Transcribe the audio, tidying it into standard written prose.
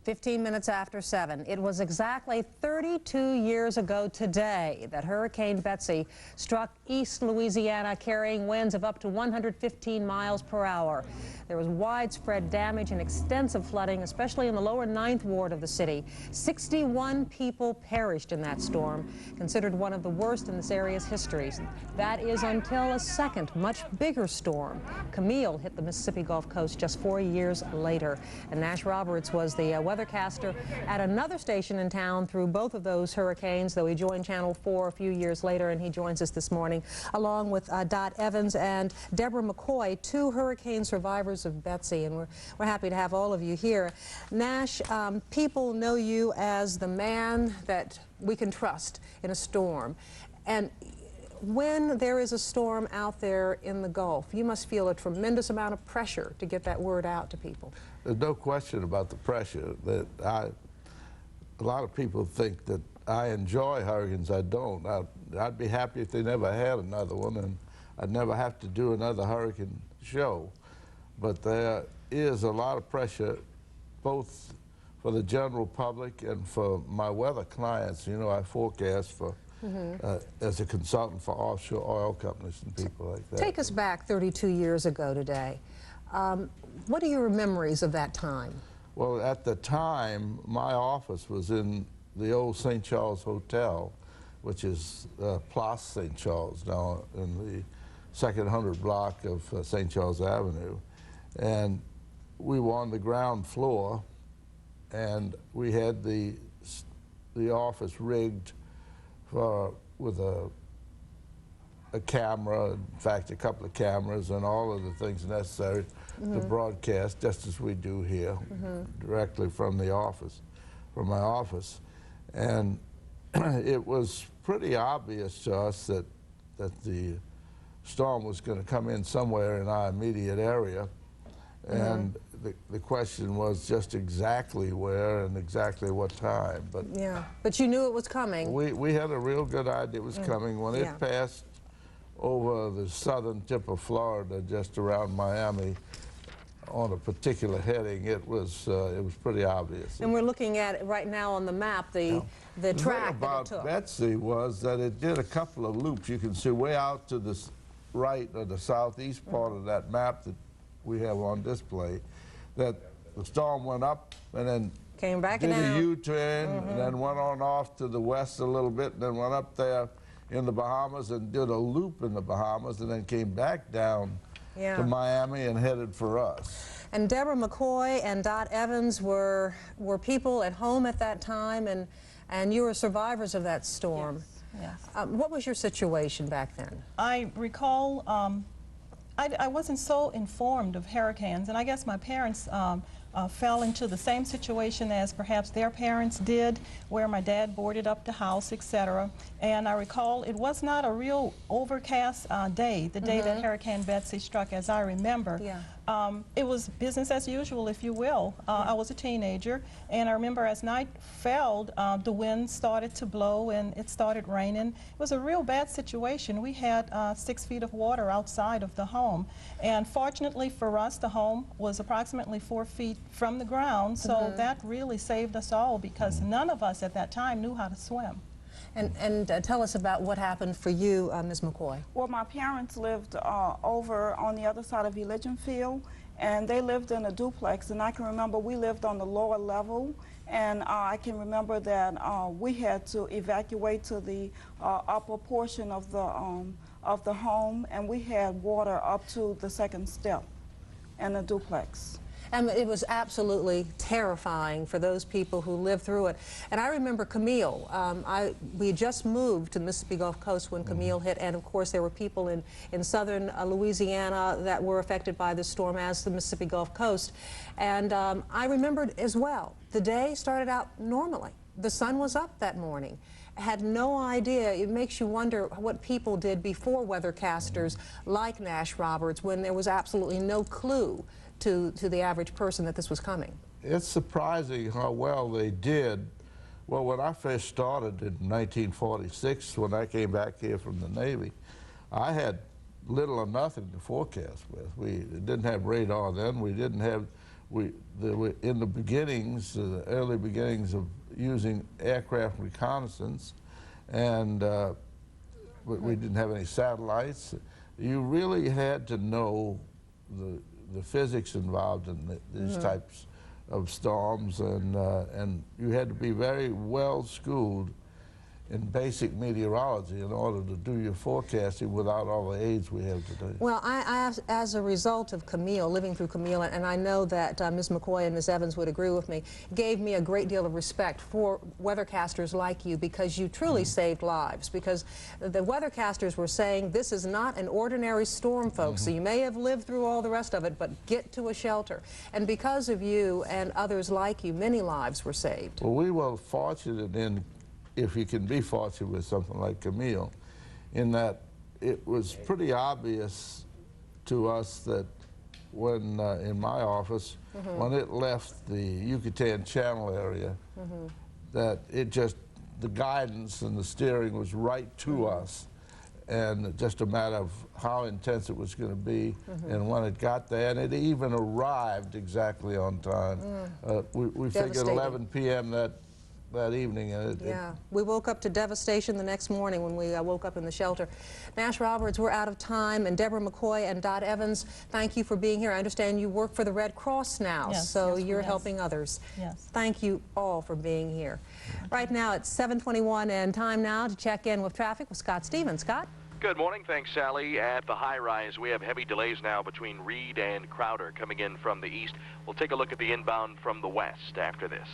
15 minutes after 7. It was exactly 32 years ago today that Hurricane Betsy struck East Louisiana, carrying winds of up to 115 miles per hour. There was widespread damage and extensive flooding, especially in the lower 9th ward of the city. 61 people perished in that storm, considered one of the worst in this area's history. That is until a second, much bigger storm, Camille, hit the Mississippi Gulf Coast just 4 years later. And Nash Roberts was the weathercaster at another station in town through both of those hurricanes, though he joined Channel 4 a few years later, and he joins us this morning along with Dot Evans and Deborah McCoy, two hurricane survivors of Betsy, and we're happy to have all of you here. Nash, people know you as the man that we can trust in a storm, and when there is a storm out there in the Gulf, you must feel a tremendous amount of pressure to get that word out to people. There's no question about the pressure. That a lot of people think that I enjoy hurricanes. I don't. I'd be happy if they never had another one, and I'd never have to do another hurricane show. But there is a lot of pressure, both for the general public and for my weather clients. You know, I forecast for as a consultant for offshore oil companies and people like that. Take us back 32 years ago today. What are your memories of that time? Well, at the time, my office was in the old St. Charles Hotel, which is Place St. Charles, now in the 200 block of St. Charles Avenue. And we were on the ground floor, and we had the office rigged with a camera, in fact a couple of cameras, and all of the things necessary to broadcast, just as we do here, directly from the office, from my office. And it was pretty obvious to us that the storm was going to come in somewhere in our immediate area, and the question was just exactly where and exactly what time. But yeah, but you knew it was coming. We had a real good idea it was coming. When it passed over the southern tip of Florida, just around Miami, on a particular heading, it was pretty obvious. And we're looking at it right now on the map, the track that it took. About Betsy was that it did a couple of loops. You can see way out to the right or the southeast part of that map that we have on display, that the storm went up and then came back did down. a U-turn, and then went on off to the west a little bit, and then went up there in the Bahamas and did a loop in the Bahamas, and then came back down to Miami and headed for us. And Deborah McCoy and Dot Evans were people at home at that time, and you were survivors of that storm. Yes. What was your situation back then? I recall I wasn't so informed of hurricanes, and I guess my parents fell into the same situation as perhaps their parents did, where my dad boarded up the house, etc. And I recall it was not a real overcast day, the day that Hurricane Betsy struck, as I remember. Yeah. It was business as usual, if you will. I was a teenager, and I remember as night fell, the wind started to blow and it started raining. It was a real bad situation. We had 6 feet of water outside of the home, and fortunately for us, the home was approximately 4 feet from the ground, so that really saved us all, because none of us at that time knew how to swim. And tell us about what happened for you, Ms. McCoy. Well, my parents lived over on the other side of Elijah Field, and they lived in a duplex, and I can remember we lived on the lower level, and I can remember that we had to evacuate to the upper portion of the home, and we had water up to the 2nd step in the duplex. And it was absolutely terrifying for those people who lived through it. And I remember Camille. We had just moved to the Mississippi Gulf Coast when Camille hit, and of course there were people in southern Louisiana that were affected by the storm, as the Mississippi Gulf Coast. And I remembered as well, the day started out normally. The sun was up that morning. I had no idea. It makes you wonder what people did before weathercasters like Nash Roberts, when there was absolutely no clue to the average person that this was coming. It's surprising how well they did. Well, when I first started in 1946, when I came back here from the Navy, I had little or nothing to forecast with. We didn't have radar then. We in the beginnings, the early beginnings of using aircraft reconnaissance, and we didn't have any satellites. You really had to know the physics involved in these types of storms, and you had to be very well schooled in basic meteorology in order to do your forecasting without all the aids we have today. Well, as a result of Camille, living through Camille, and I know that Ms. McCoy and Ms. Evans would agree with me, gave me a great deal of respect for weathercasters like you, because you truly saved lives. Because the weathercasters were saying, this is not an ordinary storm, folks, so you may have lived through all the rest of it, but get to a shelter. And because of you and others like you, many lives were saved. Well, we were fortunate in, if you can be fortunate with something like Camille, in that it was pretty obvious to us that when, in my office, when it left the Yucatan Channel area, that it just, the guidance and the steering was right to us, and just a matter of how intense it was going to be and when it got there, and it even arrived exactly on time. We figured 11 p.m. that evening. And we woke up to devastation the next morning when we woke up in the shelter. Nash Roberts, we're out of time, and Deborah McCoy and Dot Evans, thank you for being here. I understand you work for the Red Cross now, so you're helping others. Thank you all for being here. Right now it's 7:21, and time now to check in with traffic with Scott Stevens. Scott? Good morning. Thanks, Sally. At the high-rise, we have heavy delays now between Reed and Crowder coming in from the east. We'll take a look at the inbound from the west after this.